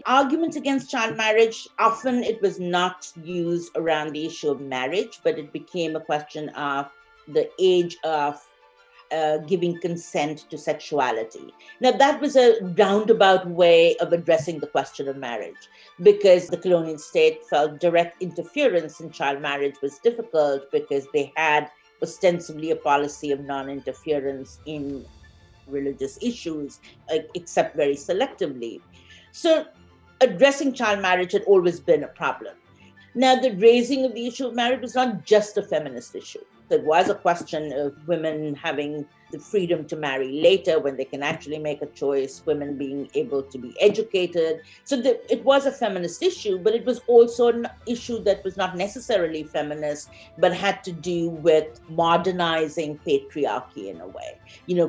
arguments against child marriage, often it was not used around the issue of marriage, but it became a question of the age of giving consent to sexuality. Now, that was a roundabout way of addressing the question of marriage, because the colonial state felt direct interference in child marriage was difficult because they had ostensibly a policy of non-interference in religious issues, except very selectively. So addressing child marriage had always been a problem. Now, the raising of the issue of marriage was not just a feminist issue. It was a question of women having the freedom to marry later when they can actually make a choice, women being able to be educated. So it was a feminist issue, but it was also an issue that was not necessarily feminist, but had to do with modernizing patriarchy in a way,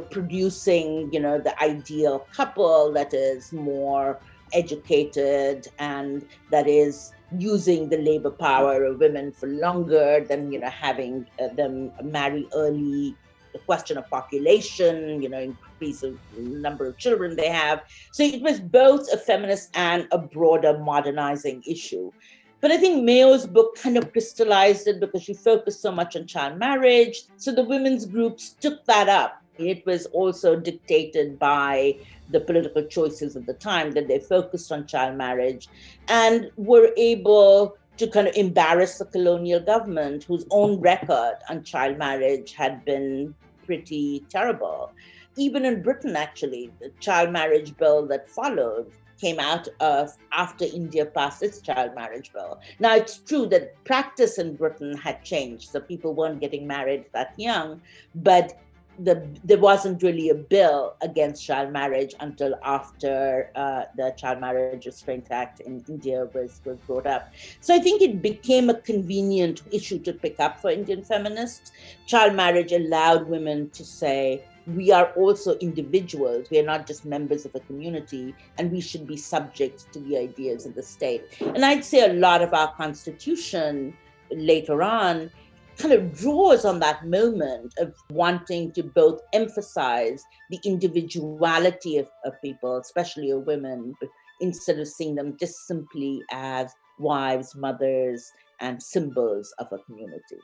producing, the ideal couple that is more educated and that is using the labor power of women for longer than having them marry early, the question of population, increase the number of children they have. So it was both a feminist and a broader modernizing issue. But I think Mayo's book kind of crystallized it because she focused so much on child marriage. So the women's groups took that up. It was also dictated by the political choices of the time that they focused on child marriage and were able to kind of embarrass the colonial government, whose own record on child marriage had been pretty terrible. Even in Britain, actually, the child marriage bill that followed came out of after India passed its child marriage bill. Now, it's true that practice in Britain had changed, so people weren't getting married that young, but there wasn't really a bill against child marriage until after the Child Marriage Restraint Act in India was brought up. So I think it became a convenient issue to pick up for Indian feminists. Child marriage allowed women to say, we are also individuals. We are not just members of a community, and we should be subject to the ideas of the state. And I'd say a lot of our constitution later on kind of draws on that moment of wanting to both emphasize the individuality of people, especially of women, instead of seeing them just simply as wives, mothers, and symbols of a community.